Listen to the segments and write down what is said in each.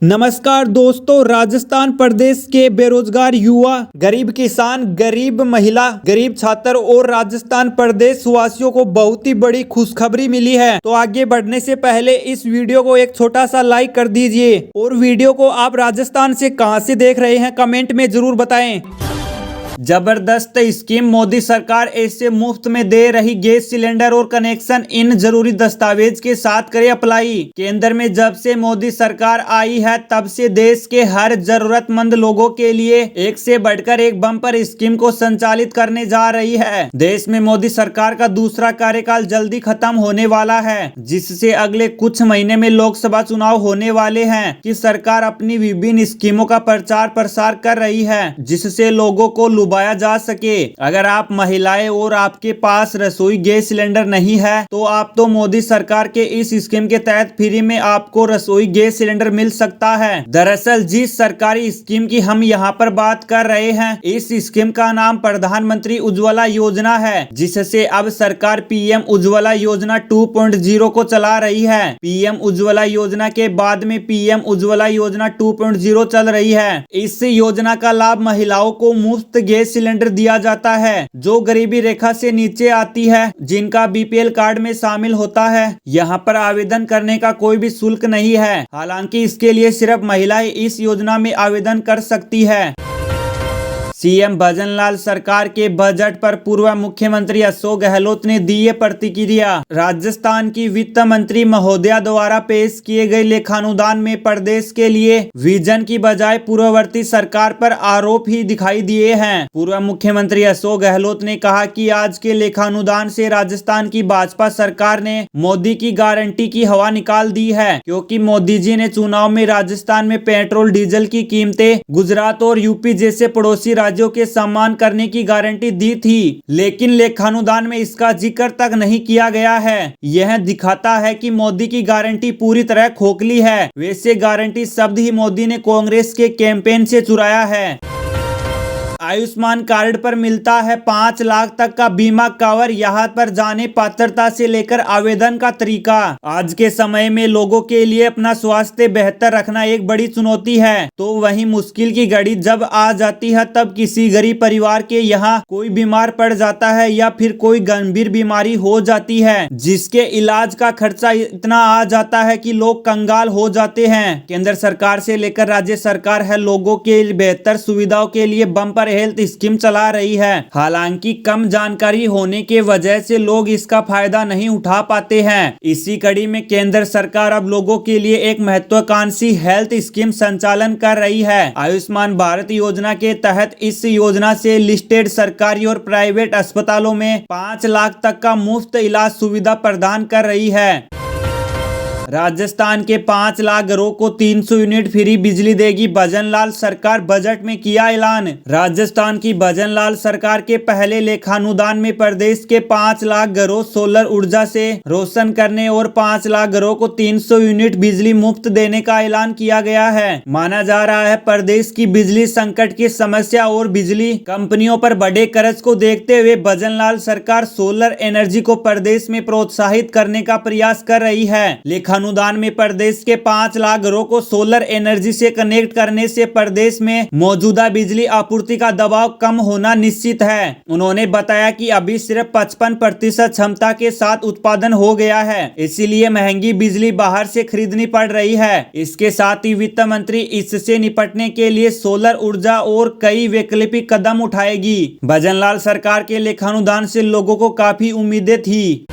नमस्कार दोस्तों, राजस्थान प्रदेश के बेरोजगार युवा, गरीब किसान, गरीब महिला, गरीब छात्र और राजस्थान प्रदेश वासियों को बहुत ही बड़ी खुशखबरी मिली है। तो आगे बढ़ने से पहले इस वीडियो को एक छोटा सा लाइक कर दीजिए और वीडियो को आप राजस्थान से कहां से देख रहे हैं कमेंट में जरूर बताएं। जबरदस्त स्कीम, मोदी सरकार ऐसे मुफ्त में दे रही गैस सिलेंडर और कनेक्शन, इन जरूरी दस्तावेज के साथ करें अप्लाई। केंद्र में जब से मोदी सरकार आई है तब से देश के हर जरूरतमंद लोगों के लिए एक से बढ़कर एक बम्पर स्कीम को संचालित करने जा रही है। देश में मोदी सरकार का दूसरा कार्यकाल जल्दी खत्म होने वाला है, जिससे अगले कुछ महीने में लोकसभा चुनाव होने वाले हैं कि सरकार अपनी विभिन्न स्कीमों का प्रचार प्रसार कर रही है, जिससे लोगों को लुभाया जा सके। अगर आप महिलाएं और आपके पास रसोई गैस सिलेंडर नहीं है तो आप तो मोदी सरकार के इस स्कीम के तहत फ्री में आपको रसोई गैस सिलेंडर मिल सकता है। दरअसल जिस सरकारी स्कीम की हम यहाँ पर बात कर रहे हैं, इस स्कीम का नाम प्रधानमंत्री उज्ज्वला योजना है, जिससे अब सरकार पीएम उज्ज्वला योजना 2.0 को चला रही है। पीएम उज्ज्वला योजना के बाद में पीएम उज्ज्वला योजना 2.0 चल रही है। इस योजना का लाभ महिलाओं को मुफ्त गैस सिलेंडर दिया जाता है जो गरीबी रेखा से नीचे आती है, जिनका बीपीएल कार्ड में शामिल होता है। यहाँ पर आवेदन करने का कोई भी शुल्क नहीं है। हालांकि इसके लिए सिर्फ महिलाएं इस योजना में आवेदन कर सकती है। सीएम भजनलाल सरकार के बजट पर पूर्व मुख्यमंत्री अशोक गहलोत ने दी है प्रतिक्रिया। राजस्थान की वित्त मंत्री महोदया द्वारा पेश किए गए लेखानुदान में प्रदेश के लिए विजन की बजाय पूर्ववर्ती सरकार पर आरोप ही दिखाई दिए हैं। पूर्व मुख्यमंत्री अशोक गहलोत ने कहा कि आज के लेखानुदान से राजस्थान की भाजपा सरकार ने मोदी की गारंटी की हवा निकाल दी है, क्योंकि मोदी जी ने चुनाव में राजस्थान में पेट्रोल डीजल की कीमतें गुजरात और यूपी जैसे पड़ोसी राज्यों के सम्मान करने की गारंटी दी थी, लेकिन लेखानुदान में इसका जिक्र तक नहीं किया गया है। यह दिखाता है कि मोदी की गारंटी पूरी तरह खोखली है। वैसे गारंटी शब्द ही मोदी ने कांग्रेस के कैंपेन से चुराया है। आयुष्मान कार्ड पर मिलता है 5 लाख तक का बीमा कवर। यहाँ पर जाने पात्रता से लेकर आवेदन का तरीका। आज के समय में लोगों के लिए अपना स्वास्थ्य बेहतर रखना एक बड़ी चुनौती है, तो वहीं मुश्किल की घड़ी जब आ जाती है तब किसी गरीब परिवार के यहाँ कोई बीमार पड़ जाता है या फिर कोई गंभीर बीमारी हो जाती है, जिसके इलाज का खर्चा इतना आ जाता है कि लोग कंगाल हो जाते हैं। केंद्र सरकार से लेकर राज्य सरकार है लोगों के बेहतर सुविधाओं के लिए बम्पर हेल्थ स्कीम चला रही है। हालांकि कम जानकारी होने के वजह से लोग इसका फायदा नहीं उठा पाते हैं। इसी कड़ी में केंद्र सरकार अब लोगों के लिए एक महत्वाकांक्षी हेल्थ स्कीम संचालन कर रही है। आयुष्मान भारत योजना के तहत इस योजना से लिस्टेड सरकारी और प्राइवेट अस्पतालों में 5 लाख तक का मुफ्त इलाज सुविधा प्रदान कर रही है। राजस्थान के 5 लाख घरों को 300 यूनिट फ्री बिजली देगी भजनलाल सरकार, बजट में किया ऐलान। राजस्थान की भजनलाल सरकार के पहले लेखानुदान में प्रदेश के 5 लाख घरों सोलर ऊर्जा से रोशन करने और 5 लाख घरों को 300 यूनिट बिजली मुफ्त देने का ऐलान किया गया है। माना जा रहा है प्रदेश की बिजली संकट की समस्या और बिजली कंपनियों पर बढ़े कर्ज को देखते हुए भजनलाल सरकार सोलर एनर्जी को प्रदेश में प्रोत्साहित करने का प्रयास कर रही है। अनुदान में प्रदेश के 5 लाख घरों को सोलर एनर्जी से कनेक्ट करने से प्रदेश में मौजूदा बिजली आपूर्ति का दबाव कम होना निश्चित है। उन्होंने बताया कि अभी सिर्फ 55% क्षमता के साथ उत्पादन हो गया है, इसीलिए महंगी बिजली बाहर से खरीदनी पड़ रही है। इसके साथ ही वित्त मंत्री इससे निपटने के लिए सोलर ऊर्जा और कई वैकल्पिक कदम उठाएगी। भजनलाल सरकार के लेखानुदान से लोगों को काफी उम्मीदें थी।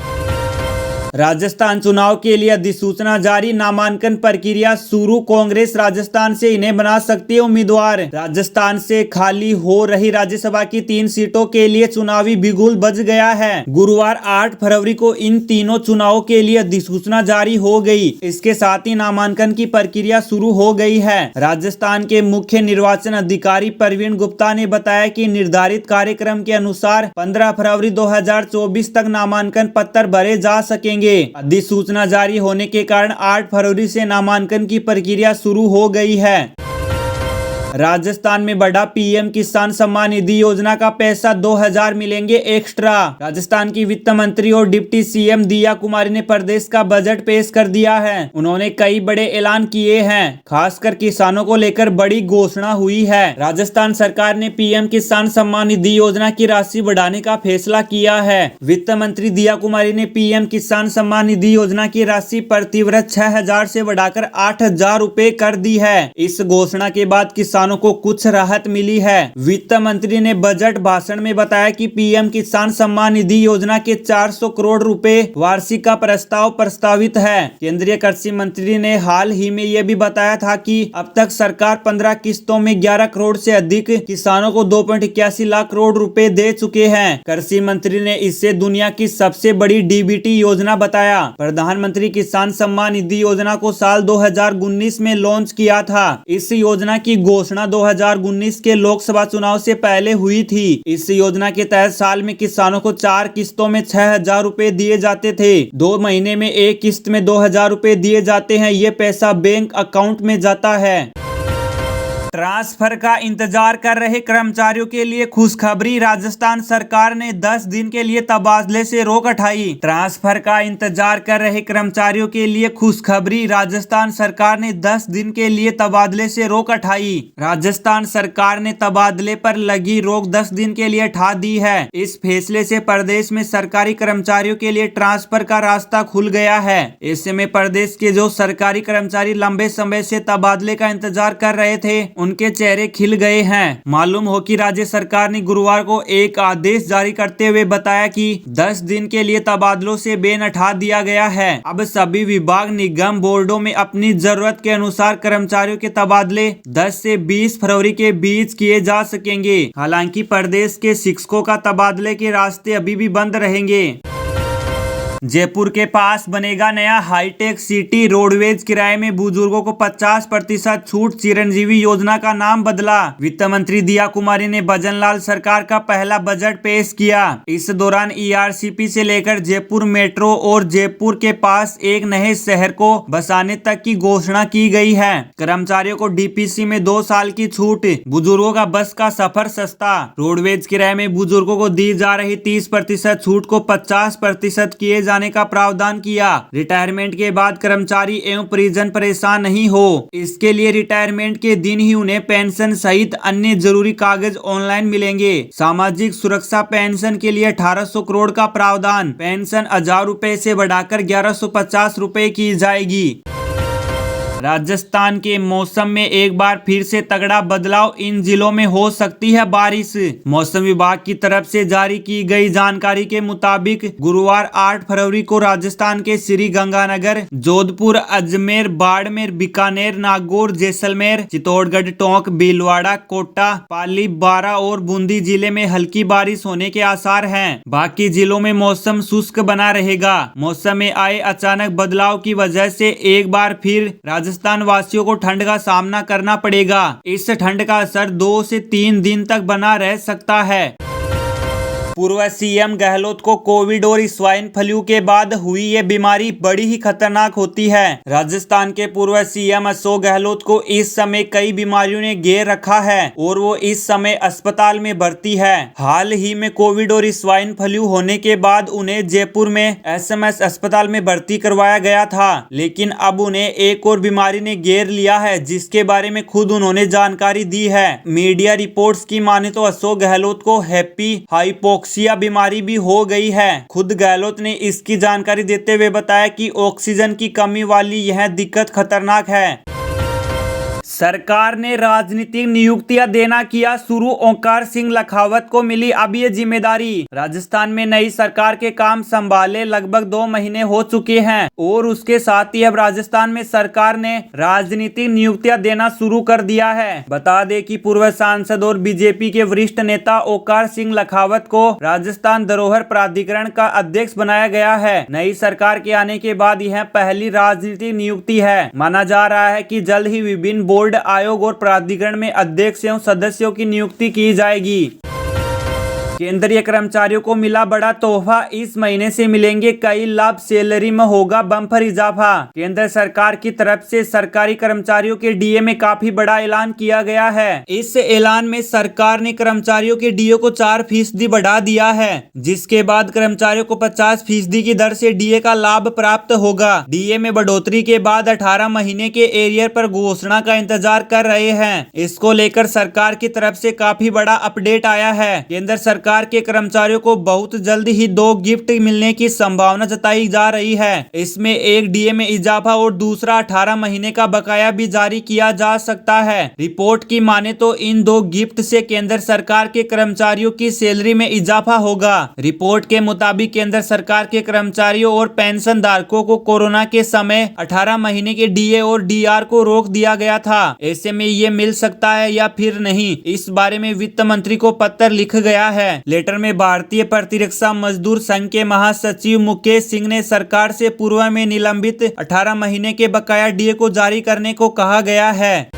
राजस्थान चुनाव के लिए अधिसूचना जारी, नामांकन प्रक्रिया शुरू। कांग्रेस राजस्थान से इन्हें बना सकती है उम्मीदवार। राजस्थान से खाली हो रही राज्यसभा की 3 सीटों के लिए चुनावी बिगुल बज गया है। गुरुवार 8 फरवरी को इन तीनों चुनावों के लिए अधिसूचना जारी हो गई। इसके साथ ही नामांकन की प्रक्रिया शुरू हो गई है। राजस्थान के मुख्य निर्वाचन अधिकारी प्रवीण गुप्ता ने बताया कि निर्धारित कार्यक्रम के अनुसार 15 फरवरी 2024 तक नामांकन पत्र भरे जा सकेंगे। अधिसूचना जारी होने के कारण 8 फरवरी से नामांकन की प्रक्रिया शुरू हो गई है। राजस्थान में बढ़ा पीएम किसान सम्मान निधि योजना का पैसा 2000 मिलेंगे एक्स्ट्रा। राजस्थान की वित्त मंत्री और डिप्टी सीएम दिया कुमारी ने प्रदेश का बजट पेश कर दिया है। उन्होंने कई बड़े ऐलान किए हैं, खासकर किसानों को लेकर बड़ी घोषणा हुई है। राजस्थान सरकार ने पीएम किसान सम्मान निधि योजना की राशि बढ़ाने का फैसला किया है। वित्त मंत्री दिया कुमारी ने पीएम किसान सम्मान निधि योजना की राशि प्रतिवर्ष 6000 से बढ़ाकर 8000 रुपए कर दी है। इस घोषणा के बाद किसानों को कुछ राहत मिली है। वित्त मंत्री ने बजट भाषण में बताया कि पीएम किसान सम्मान निधि योजना के 400 करोड़ रुपए वार्षिक का प्रस्ताव प्रस्तावित है। केंद्रीय कृषि मंत्री ने हाल ही में यह भी बताया था कि अब तक सरकार 15 किस्तों में 11 करोड़ से अधिक किसानों को 2.81 लाख करोड़ रुपए दे चुके हैं। कृषि मंत्री ने इसे दुनिया की सबसे बड़ी डीबीटी योजना बताया। प्रधानमंत्री किसान सम्मान निधि योजना को साल 2019 में लॉन्च किया था। इस योजना की घोषणा 2019 के लोकसभा चुनाव से पहले हुई थी। इस योजना के तहत साल में किसानों को 4 किस्तों में 6000 रुपए दिए जाते थे। 2 महीने में एक किस्त में 2000 रुपए दिए जाते हैं। ये पैसा बैंक अकाउंट में जाता है। ट्रांसफर का इंतजार कर रहे कर्मचारियों के लिए खुशखबरी, राजस्थान सरकार ने 10 दिन के लिए तबादले से रोक हटाई। ट्रांसफर का इंतजार कर रहे कर्मचारियों के लिए खुशखबरी, राजस्थान सरकार ने 10 दिन के लिए तबादले से रोक हटाई। राजस्थान सरकार ने तबादले पर लगी रोक 10 दिन के लिए हटा दी है। इस फैसले से प्रदेश में सरकारी कर्मचारियों के लिए ट्रांसफर का रास्ता खुल गया है। ऐसे में प्रदेश के जो सरकारी कर्मचारी लंबे समय से तबादले का इंतजार कर रहे थे, उनके चेहरे खिल गए हैं। मालूम हो कि राज्य सरकार ने गुरुवार को एक आदेश जारी करते हुए बताया कि 10 दिन के लिए तबादलों से बैन हटा दिया गया है। अब सभी विभाग, निगम, बोर्डों में अपनी जरूरत के अनुसार कर्मचारियों के तबादले 10 से 20 फरवरी के बीच किए जा सकेंगे। हालांकि प्रदेश के शिक्षकों का तबादले के रास्ते अभी भी बंद रहेंगे। जयपुर के पास बनेगा नया हाईटेक सिटी, रोडवेज किराए में बुजुर्गों को 50% छूट, चिरंजीवी योजना का नाम बदला। वित्त मंत्री दिया कुमारी ने भजनलाल सरकार का पहला बजट पेश किया। इस दौरान ईआरसीपी से लेकर जयपुर मेट्रो और जयपुर के पास एक नए शहर को बसाने तक की घोषणा की गई है। कर्मचारियों को डीपीसी में 2 साल की छूट, बुजुर्गों का बस का सफर सस्ता। रोडवेज किराए में बुजुर्गों को दी जा रही 30% छूट को 50% किए जाने का प्रावधान किया। रिटायरमेंट के बाद कर्मचारी एवं परिजन परेशान नहीं हो, इसके लिए रिटायरमेंट के दिन ही उन्हें पेंशन सहित अन्य जरूरी कागज ऑनलाइन मिलेंगे। सामाजिक सुरक्षा पेंशन के लिए 1800 करोड़ का प्रावधान, पेंशन 1000 रुपए से बढ़ाकर 1150 रुपए की जाएगी। राजस्थान के मौसम में एक बार फिर से तगड़ा बदलाव, इन जिलों में हो सकती है बारिश। मौसम विभाग की तरफ से जारी की गई जानकारी के मुताबिक गुरुवार 8 फरवरी को राजस्थान के श्री गंगानगर, जोधपुर, अजमेर, बाड़मेर, बीकानेर, नागौर, जैसलमेर, चित्तौड़गढ़, टोंक, भीलवाड़ा, कोटा, पाली, बारां और बूंदी जिले में हल्की बारिश होने के आसार हैं। बाकी जिलों में मौसम शुष्क बना रहेगा। मौसम में आए अचानक बदलाव की वजह से एक बार फिर राजस्थान वासियों को ठंड का सामना करना पड़ेगा। इस ठंड का असर 2 से 3 दिन तक बना रह सकता है। पूर्व सीएम गहलोत को कोविड और स्वाइन फ्लू के बाद हुई ये बीमारी बड़ी ही खतरनाक होती है। राजस्थान के पूर्व सीएम अशोक गहलोत को इस समय कई बीमारियों ने घेर रखा है और वो इस समय अस्पताल में भर्ती है। हाल ही में कोविड और स्वाइन फ्लू होने के बाद उन्हें जयपुर में एसएमएस अस्पताल में भर्ती करवाया गया था, लेकिन अब उन्हें एक और बीमारी ने घेर लिया है, जिसके बारे में खुद उन्होंने जानकारी दी है। मीडिया रिपोर्ट्स की माने तो अशोक गहलोत को हैप्पी हाइपोक्सिया बीमारी भी हो गई है। खुद गहलोत ने इसकी जानकारी देते हुए बताया कि ऑक्सीजन की कमी वाली यह दिक्कत खतरनाक है। सरकार ने राजनीतिक नियुक्तियां देना किया शुरू, ओंकार सिंह लखावत को मिली अब ये जिम्मेदारी। राजस्थान में नई सरकार के काम संभाले लगभग 2 महीने हो चुके हैं और उसके साथ ही अब राजस्थान में सरकार ने राजनीतिक नियुक्तियां देना शुरू कर दिया है। बता दें कि पूर्व सांसद और बीजेपी के वरिष्ठ नेता ओंकार सिंह लखावत को राजस्थान धरोहर प्राधिकरण का अध्यक्ष बनाया गया है। नई सरकार के आने के बाद यह पहली राजनीतिक नियुक्ति है। माना जा रहा है कि जल्द ही विभिन्न बोर्ड, आयोग और प्राधिकरण में अध्यक्ष एवं सदस्यों की नियुक्ति की जाएगी। केंद्रीय कर्मचारियों को मिला बड़ा तोहफा, इस महीने से मिलेंगे कई लाभ, सैलरी में होगा बम्पर इजाफा। केंद्र सरकार की तरफ से सरकारी कर्मचारियों के डीए में काफी बड़ा ऐलान किया गया है। इस ऐलान में सरकार ने कर्मचारियों के डीए को 4% बढ़ा दिया है, जिसके बाद कर्मचारियों को 50% की दर से डीए का लाभ प्राप्त होगा। डीए में बढ़ोतरी के बाद 18 महीने के एरियर पर घोषणा का इंतजार कर रहे हैं। इसको लेकर सरकार की तरफ से काफी बड़ा अपडेट आया है। केंद्र सरकार के कर्मचारियों को बहुत जल्द ही 2 गिफ्ट मिलने की संभावना जताई जा रही है। इसमें एक डीए में इजाफा और दूसरा 18 महीने का बकाया भी जारी किया जा सकता है। रिपोर्ट की माने तो इन 2 गिफ्ट से केंद्र सरकार के कर्मचारियों की सैलरी में इजाफा होगा। रिपोर्ट के मुताबिक केंद्र सरकार के कर्मचारियों और पेंशन धारकों को कोरोना के समय 18 महीने के डीए और डीआर को रोक दिया गया था। ऐसे में ये मिल सकता है या फिर नहीं, इस बारे में वित्त मंत्री को पत्र लिख गया है। लेटर में भारतीय प्रतिरक्षा मजदूर संघ के महासचिव मुकेश सिंह ने सरकार से पूर्व में निलंबित 18 महीने के बकाया डीए को जारी करने को कहा गया है।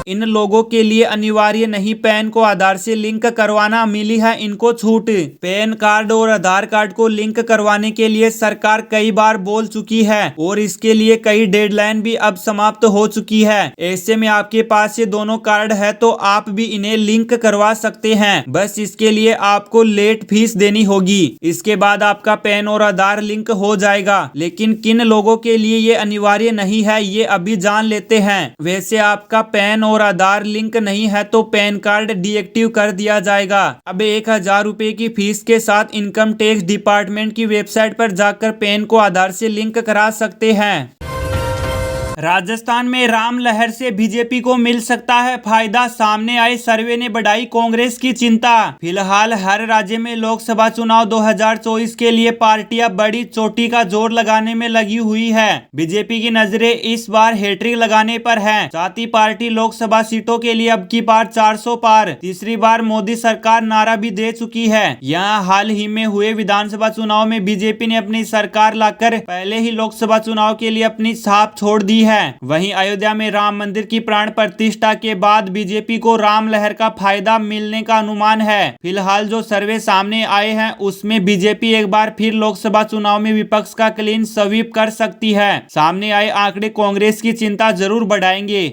इन लोगों के लिए अनिवार्य नहीं, पैन को आधार से लिंक करवाना, मिली है इनको छूट। पैन कार्ड और आधार कार्ड को लिंक करवाने के लिए सरकार कई बार बोल चुकी है और इसके लिए कई डेडलाइन भी अब समाप्त हो चुकी है। ऐसे में आपके पास ये दोनों कार्ड है तो आप भी इन्हें लिंक करवा सकते हैं। बस इसके लिए आपको लेट फीस देनी होगी। इसके बाद आपका पैन और आधार लिंक हो जाएगा। लेकिन किन लोगों के लिए ये अनिवार्य नहीं है, ये अभी जान लेते हैं। वैसे आपका पैन और आधार लिंक नहीं है तो पैन कार्ड डीएक्टिव कर दिया जाएगा। अब 1000 रुपए की फीस के साथ इनकम टैक्स डिपार्टमेंट की वेबसाइट पर जाकर पैन को आधार से लिंक करा सकते हैं। राजस्थान में राम लहर से बीजेपी को मिल सकता है फायदा, सामने आए सर्वे ने बढ़ाई कांग्रेस की चिंता। फिलहाल हर राज्य में लोकसभा चुनाव 2024 के लिए पार्टियां बड़ी चोटी का जोर लगाने में लगी हुई है। बीजेपी की नजरें इस बार हैट्रिक लगाने पर हैं। साथ ही पार्टी लोकसभा सीटों के लिए अब की बार 400 पार, तीसरी बार मोदी सरकार नारा भी दे चुकी है। यहाँ हाल ही में हुए विधानसभा चुनाव में बीजेपी ने अपनी सरकार लाकर पहले ही लोकसभा चुनाव के लिए अपनी छाप छोड़ दी है। वहीं अयोध्या में राम मंदिर की प्राण प्रतिष्ठा के बाद बीजेपी को राम लहर का फायदा मिलने का अनुमान है। फिलहाल जो सर्वे सामने आए हैं उसमें बीजेपी एक बार फिर लोकसभा चुनाव में विपक्ष का क्लीन स्वीप कर सकती है। सामने आए आंकड़े कांग्रेस की चिंता जरूर बढ़ाएंगे।